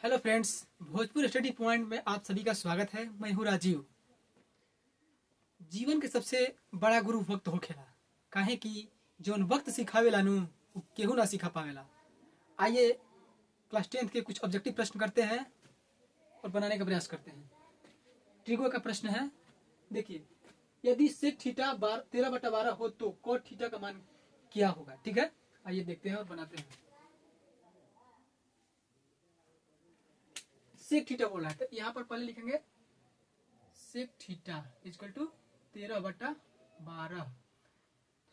Hello friends, Bhojpur study point में आप सभी का स्वागत है। मैं हूँ राजीव। जीवन के सबसे बड़ा गुरु वक्त होखेला, काहे कि जौन वक्त सिखावेला नु उ केहू ना सिखा पावेला। आइए क्लास 10th के कुछ ऑब्जेक्टिव प्रश्न करते हैं और बनाने का प्रयास करते हैं। ट्रिगो का प्रश्न है, देखिए, यदि सेक थीटा 13/12 हो तो कोट थीटा का मान क्या होगा। ठीक है, आइए देखते हैं और बनाते हैं। सेक थीटा बोला है तो यहाँ पर पहले लिखेंगे सेक थीटा इक्वल टू 13/12।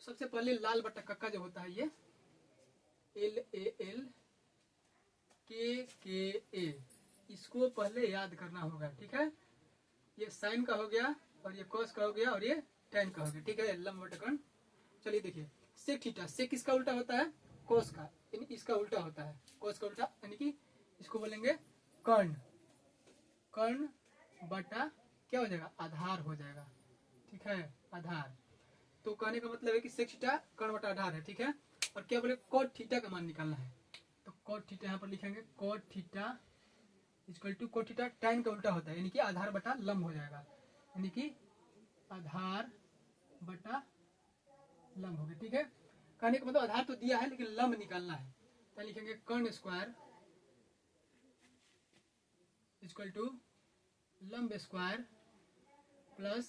सबसे पहले लाल बट्टा कक्का जो होता है ये LAL KKA, इसको पहले याद करना होगा। ठीक है, ये साइन का हो गया और ये कॉस का हो गया और ये टैन का हो गया। ठीक है, लंब बटा कर्ण। चलिए देखिए, सेक थीटा, सेक किसका उल्टा होता है? कॉस का, यानी इसका उल्टा होता है। कॉस का उल्टा यानी कि इसको बोलेंगे कर्ण। कर्ण बटा क्या हो जाएगा? आधार हो जाएगा। ठीक है, आधार। तो कहने का मतलब है कि सेक थीटा कर्ण बटा आधार है। ठीक है, और क्या बोले? कॉट थीटा का मान निकालना है। तो कॉट थीटा यहाँ पर लिखेंगे cot theta equal to, cot theta tan का उल्टा होता है, यानी कि आधार बटा लंब हो जाएगा, यानी कि आधार बटा लंब हो गया। ठीक है, कहने का मतलब आधार तो दिया है लेकिन लंब निकालना है। तो लिखेंगे कर्ण स्क्वायर इक्वल टू लंब स्क्वायर प्लस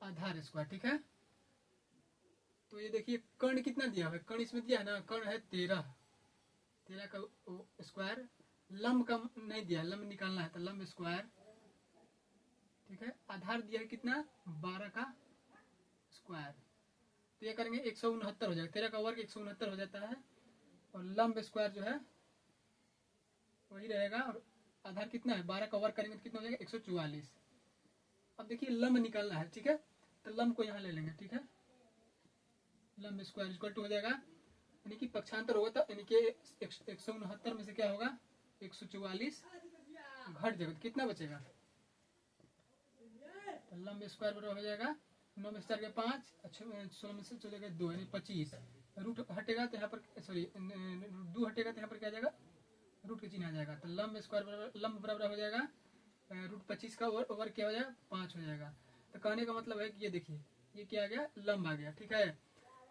आधार स्क्वायर। ठीक है, तो ये देखिए कर्ण कितना दिया है? कर्ण इसमें दिया है ना, कर्ण है 13 का स्क्वायर। लंब का नहीं दिया, लंब निकालना है तो लंब स्क्वायर। ठीक है, आधार दिया है कितना? 12 का स्क्वायर। तो ये करेंगे 169 हो जाएगा। 13 का वर्ग 169 हो जाता है और लंब स्क्वायर जो है वही रहेगा। और आधार कितना है? 12 का वर्ग करेंगे तो कितना हो जाएगा? 144। अब देखिए लंब निकालना है। ठीक है, तो लंब को यहाँ ले लेंगे। ठीक है, लंब स्क्वायर इक्वल टू हो जाएगा, यानी कि पक्षांतर होगा तो यानी कि 169 में से क्या होगा? 144 घट जाएगा तो कितना बचेगा? तो लंब स्क्वायर बराबर हो जाएगा 9 में 4 के 5, 16 में से चलेगा 2 यानी 25। रूट हटेगा तो यहाँ पर सॉरी 2 हटेगा तो यहाँ पर क्या आ जाएगा? रूट के चिन्ह आ जाएगा। तो लंब स्क्वायर बराबर लंब बराबर हो जाएगा रूट 25 का ओवर क्या हो जाएगा? 5 हो जाएगा। तो कहने का मतलब है कि ये देखिए ये क्या आ गया? लंब आ गया। ठीक है,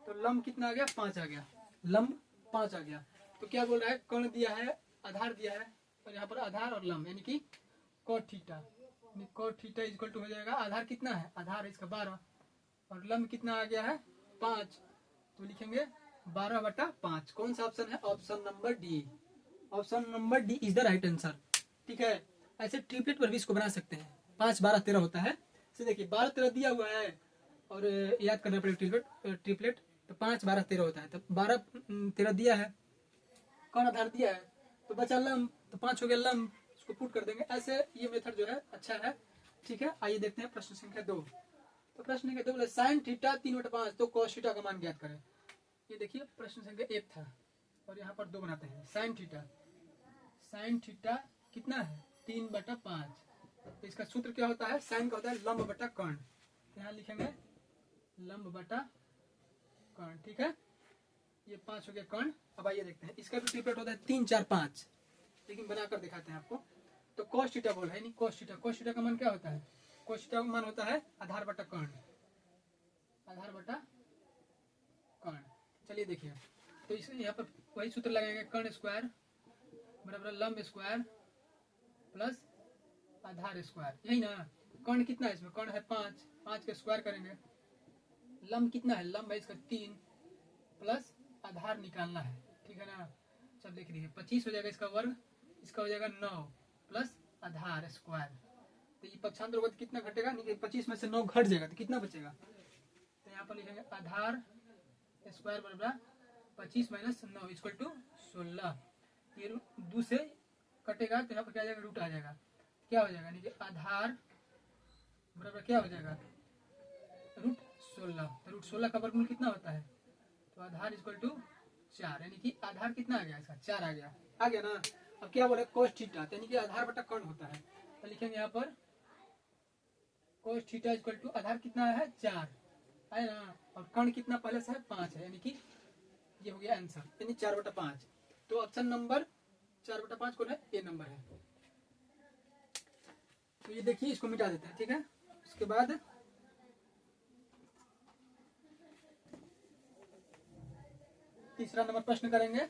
तो लंब कितना आ गया? 5 आ गया। लंब 5 आ गया। तो क्या बोल रहा है? कर्ण दिया है, आधार दिया है, और यहाँ पर आधार और लंब यानी कि cot theta. Cot theta equal to हो जाएगा, आधार कितना है? आधार है इसका 12 और लंब कितना आ गया है? 5। तो लिखेंगे 12/5। कौन सा ऑप्शन है? Option number D. Option number D is the right answer. ठीक है, ऐसे ट्रिपलेट पर भी इसको बना सकते हैं। 5, 12, 13 होता है। से देखिए 12, 13 दिया हुआ है और याद करना पड़ेगा ट्रिपलेट। तो 5, 12, 13 होता है। तो 12, 13 दिया है, कौन आधार दिया है, तो बचा लंब, तो 5 हो गया लंब, इसको पुट कर देंगे। ऐसे ये मेथड जो है अच्छा है। ठीक है, आइए देखते हैं प्रश्न संख्या 2। तो प्रश्न संख्या 2 बोले साइन थीटा 3/5 तो कॉस थीटा का मान ज्ञात करें। ये देखिए प्रश्न संख्या 1 था और यहाँ पर 2 बनाते हैं। साइन थीटा कितना है? 3/5। तो इसका सूत्र क्या होता है? साइन का होता है लंब बटा कर्ण। यहाँ लिखेंगे लंब बटा कर्ण। ठीक है, ये 5 हो गया कर्ण। अब आइए देखते हैं, इसका भी ट्रिपलेट होता है 3, 4, 5, लेकिन बनाकर दिखाते हैं आपको। तो कॉस थीटा बोला है, नहीं कॉस थीटा का मान क्या होता है? कॉस थीटा का मान होता है आधार बटा कर्ण, आधार बटा कर्ण। चलिए देखिए, तो इस यहाँ पर वही सूत्र लगाएंगे, कर्ण स्क्वायर बराबर लंब स्क्वायर प्लस आधार स्क्वायर, यही ना। कर्ण कितना है इसमें? कर्ण है 5, 5 का स्क्वायर करेंगे। लंब कितना है? लंब है इसका 3 प्लस आधार निकालना है। ठीक है ना। चल देख लीजिए 25 हो जाएगा इसका वर्ग, इसका हो जाएगा 9 प्लस आधार स्क्वायर। तो ये पक्षांतर होगा तो कितना घटेगा? 25 में से 9 घट जाएगा तो कितना बचेगा? तो यहाँ पर लिखेंगे आधार स्क्वायर बराबर 25 माइनस 9 इक्वल टू 16। ये 2 से कटेगा तो यहाँ पर क्या आ जाएगा? रूट आ जाएगा। क्या हो जाएगा? यानी कि आधार बराबर क्या हो जाएगा? रूट 16। तो रूट 16 का वर्गमूल कितना होता है? तो आधार इक्वल टू 4, यानी कि आधार कितना आ गया इसका? 4 आ गया। आ गया ना। अब क्या बोले? कोस थीटा, यानी कि आधार बटा कर्ण होता है। तो लिखेंगे यहाँ पर कोस थीटा इक्वल टू आधार कितना है? 4 है ना, और कर्ण कितना पहले से है? 5 है, यानी कि ये हो गया आंसर, यानी 4/5। तो ऑप्शन नंबर 4/5 कौन है, ए नंबर है। तो ये देखिए इसको मिटा देते हैं, ठीक है। उसके बाद तीसरा नंबर प्रश्न करेंगे।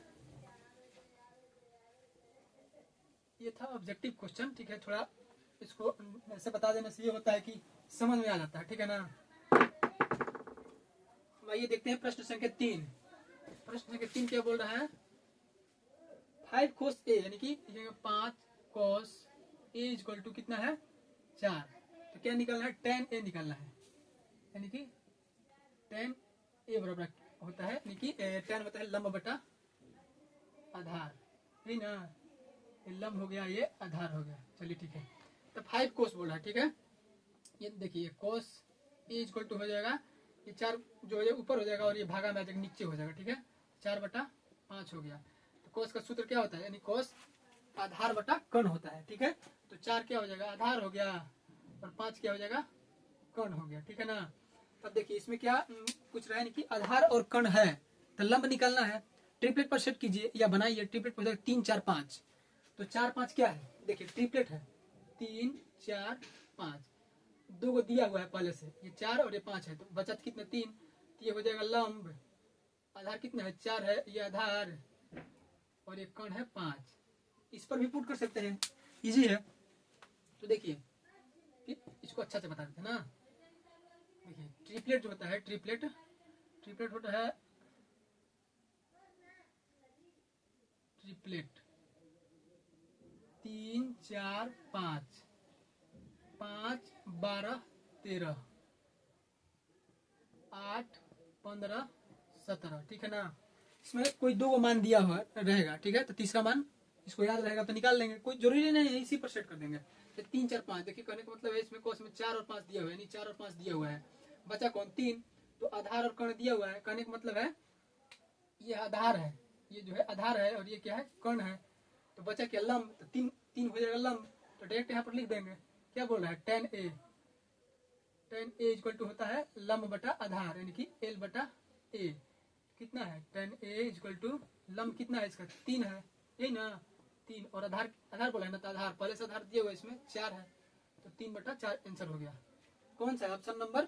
ये था ऑब्जेक्टिव क्वेश्चन, ठीक है। थोड़ा इसको ऐसे बता देने से ये होता है कि समझ में आ जाता है, ठीक है ना। आइए देखते हैं प्रश्न संख्या 3। प्रश्न संख्या 3 क्या बोल रहा है, 5 cos a यानी कि 5 cos a इक्वल टू कितना है, 4। तो क्या निकालना है, tan a निकालना है, यानी कि tan a बराबर होता है, यानी कि tan होता है लंब बटा आधार, है ना। ये लंब हो गया, ये आधार हो गया। चलिए ठीक है। तो 5 cos बोला है, ठीक है। ये देखिए cos a इक्वल टू हो जाएगा, ये 4 जो है ऊपर हो जाएगा और ये भागा में आ जाएगा, नीचे हो जाएगा, ठीक है। 4/5 हो गया। तो cos का सूत्र क्या होता है, यानी cos आधार बटा कर्ण होता है, ठीक है। तो 4 क्या हो जाएगा, आधार हो गया, और 5 क्या हो जाएगा, कर्ण हो गया, ठीक है ना। तब देखिए इसमें क्या पूछ रहा है कि आधार और कर्ण है, तो लंब निकालना है। ट्रिपलेट पर सेट कीजिए या बनाइए। ट्रिपलेट पर 3 4 5। तो 4 5 क्या है, देखिए ट्रिपलेट है, 3 4 5, 2 को दिया हुआ है पहले से, ये 4 और ये 5 है, तो बचा कितना 3। ये हो जाएगा लंब। आधार कितना है, 4 है, ये आधार, और ये कर्ण है 5। इस पर भी पुट कर सकते हैं, इजी है। तो देखिए इसको अच्छा से बता देते हैं ना। देखिए ट्रिपलेट जो होता है, ट्रिपलेट होता है, ट्रिपलेट 3 4 5, 5 12 13, 8 15 17, ठीक है ना। इसमें कोई 2 मान दिया हुआ रहेगा, ठीक है। तो तीसरा मान इसको याद रहेगा तो निकाल लेंगे, कोई जरूरी नहीं है, इसी पर सेट कर देंगे। तो 3 4 5, देखिए कहने का मतलब है इसमें कोस में 4 और 5 दिया हुआ है, यानी 4 और 5 दिया हुआ है, बचा कौन 3। तो आधार और कर्ण दिया हुआ है, कहने का मतलब है ये आधार है, ये जो है आधार है, और ये क्या है, कर्ण है। तो बचा क्या, लंब। तो 3 हो जाएगा लंब। तो डायरेक्ट यहाँ पर लिख देंगे, क्या बोल रहा है, tan a इक्वल टू होता है लंब बटा आधार, यानी कि l बटा a। कितना है, tan a इक्वल टू लंब कितना है इसका, 3 है, यही ना, 3, और आधार बोला है ना, तो आधार पहले से आधार दिए हुए इसमें 4 है, तो 3/4 आंसर हो गया। कौन सा है, ऑप्शन नंबर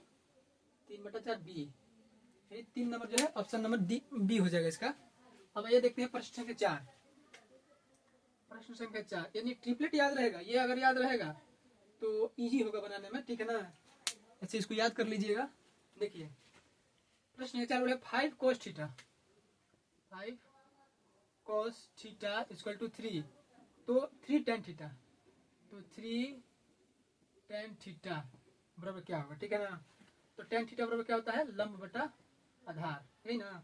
3/4 बी। 3 नंबर जो है ऑप्शन नंबर बी हो जाएगा इसका। अब ये देखते हैं प्रश्न संख्या 4। प्रश्न संख्या 4 यानी ट्रिपलेट याद रहेगा, ये अगर याद रहेगा तो इजी होगा बनाने में, ठीक है ना। ऐसे इसको याद कर लीजिएगा। देखिए प्रश्न संख्या 4 बोले 5 cos theta, 5 cos theta equal to 3, तो 3 tan थीटा, तो 3 tan थीटा बराबर क्या होगा, ठीक है ना। तो tan थीटा बराबर क्या होता है, लंब बटा आधार, यही ना,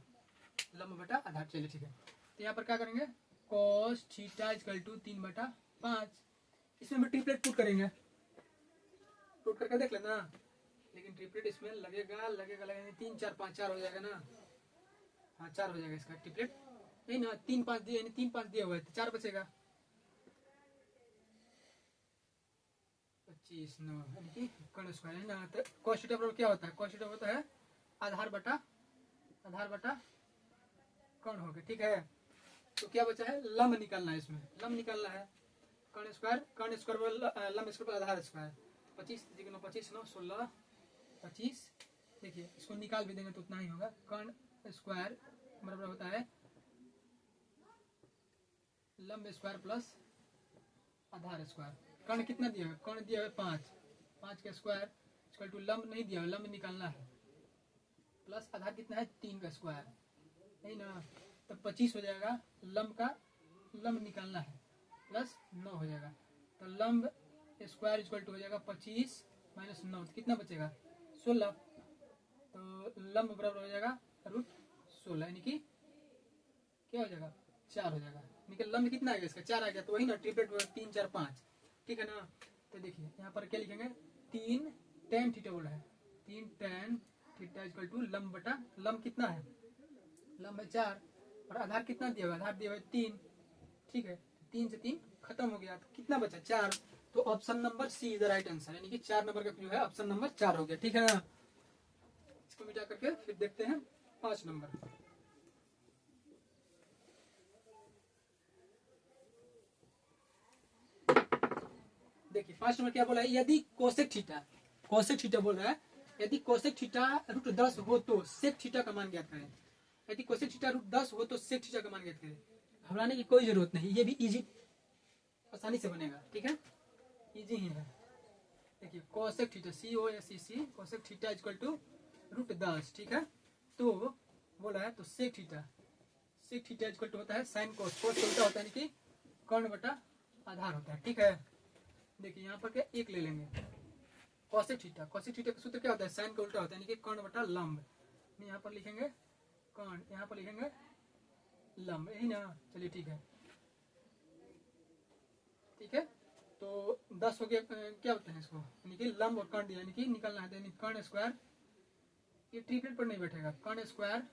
लंब बटा आधार। चलिए ठीक है। तो यहाँ पर क्या करेंगे, cos थीटा इक्वल टू 3/5। इसमें भी ट्रिपलेट पुट करेंगे, पुट करके देख लेना। लेकिन ट्रिपलेट इसमें लगेगा 3 4 5, 4 हो जाएगा ना। हाँ 4 हो जाएगा इसका ट्रिपलेट, नहीं ना, 3 5 दिए, यानी 3 5 दिया हुआ है, तो 4 बचेगा, 25 9, यानी कि कर्ण स्क्वायर है ना। तो cos थीटा बराबर क्या होता है, cos थीटा होता है आधार बटा कर्ण हो गया, ठीक है। तो क्या बचा है, लंब निकालना है, इसमें लंब निकालना है। कर्ण स्क्वायर लंब स्क्वायर आधार स्क्वायर, 25 25 9 16 25। देखिए इसको निकाल भी देंगे तो उतना ही होगा। कर्ण स्क्वायर बराबर होता है लंब स्क्वायर प्लस आधार स्क्वायर। कर्ण कितना दिया है, कर्ण दिया है 5, 5 का स्क्वायर इक्वल टू लंब नहीं दिया है, लंब निकालना है, प्लस आधार कितना है 3 का स्क्वायर, नहीं ना। तो 25 हो जाएगा, लंब निकालना है, प्लस 9 हो जाएगा। तो लंब स्क्वायर इक्वल टू हो जाएगा 25 माइनस 9, तो कितना बचेगा 16। तो लंब बराबर हो जाएगा √16, यानी कि क्या हो जाएगा 4 हो जाएगा। यानी लंब कितना आ गया इसका, 4 आ गया। तो वही ना ट्रिपलेट 3 4 5, ठीक है ना। तो देखिए यहाँ पर क्या लिखेंगे, 3 tan थीटा बोला है, 3 tan थीटा इक्वल टू लंब बटा लंब कितना है, लंब है 4, और आधार कितना दिया हुआ, आधार दिया हुआ है 3, ठीक है। 3 से 3 खत्म हो गया, तो कितना बचा 4। तो option number C is the right answer, यानी कि 4 नंबर का जो है ऑप्शन नंबर 4 हो गया, ठीक है ना। इसको मिटा करके फिर देखते हैं 5 नंबर। देखिए 5 नंबर क्या बोला है, यदि कोसेक थीटा बोल रहा है, यदि कोसेक थीटा √10 हो तो सेक थीटा का मान ज्ञात करें। यदि कोसेक थीटा √10 हो तो सेक थीटा का मान ज्ञात करें। घबराने की कोई जरूरत नहीं, ये भी इजी आसानी से बनेगा, ठीक है, इजी ही है। देखिए cosec theta COSEC cosec theta equal to √10, ठीक है। तो बोला है तो सेक थीटा इक्वल टू होता है साइन कोस, कोस उल्टा होता है यानी कि कर्ण बटा आधार होता है, ठीक है। देखिए यहाँ पर क्या एक ले लेंगे, कोसेक थीटा का सूत्र क्या होता है, साइन का उल्टा होता है यानी कि कर्ण बटा लंब। यहाँ पर लिखेंगे कर्ण, यहाँ पर लिखेंगे लंब, यही ना, चलिए ठीक है, ठीक है। तो 10 हो गया, क्या होता है इसको, यानी कि लंब और कर्ण दिया, यानी कि निकलना है, यानी कर्ण स्क्वायर, ये ट्रिपलेट पर नहीं बैठेगा, कर्ण स्क्वायर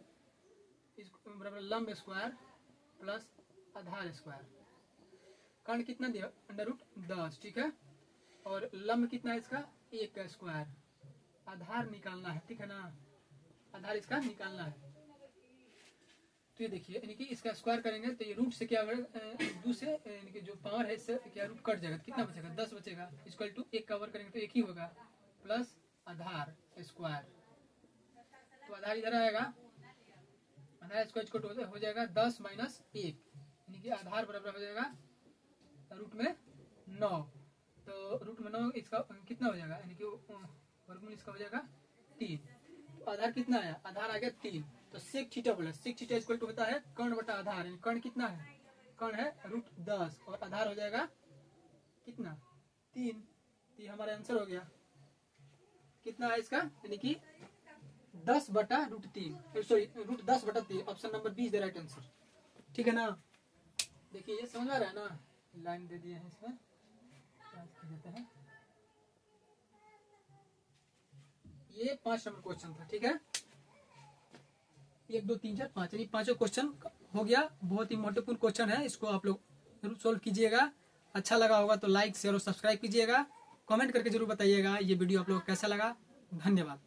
बराबर लंब स्क्वायर प्लस आधार स्क्वायर। कर्ण कितना दिया, √10, ठीक है, और लंब कितना है इसका 1 का स्क्वायर, आधार निकालना है, ठीक है ना, आधार इसका निकालना है। तो ये देखिए यानी कि इसका स्क्वायर करेंगे तो ये रूट से क्या दूसरे यानी कि जो पावर है इससे क्या रूट कट जाएगा, कितना बचेगा 10 बचेगा, इक्वल टू 1 का वर्ग करेंगे तो 1 ही होगा, प्लस आधार स्क्वायर, तो आधार इधर आएगा, आधार स्क्वायर इक्वल हो जाएगा 10 - 1, यानी कि आधार बराबर हो जाएगा रूट में 9, तो रूट में 9 इसका कितना हो जाएगा, यानी कि वर्गमूल इसका हो जाएगा 3, तो आधार कितना आया, आधार आ गया 3, तो सेक थीटा बोला, सेक थीटा इक्वल टू होता है कर्ण बटा आधार, यानी कर्ण कितना है, कर्ण है √10 और आधार हो जाएगा कितना 3, तो ये हमारा आंसर हो गया, कितना है इसका, यानी कि 10 बटा √3, सॉरी √10 बटा 3, option number B is the right answer, ठीक है ना। देखिए ये समझ आ रहा है ना, लाइन दे दिए हैं इसमें, देते हैं, ये 5 नंबर क्वेश्चन था, ठीक है, 1 2 3 4 5, यानी 5 क्वेश्चन हो गया, बहुत ही महत्वपूर्ण क्वेश्चन है, इसको आप लोग जरूर सोल्व कीजिएगा। अच्छा लगा होगा तो लाइक शेयर और सब्सक्राइब कीजिएगा, कमेंट करके जरूर बताइएगा ये वीडियो आप लोग को कैसा लगा। धन्यवाद।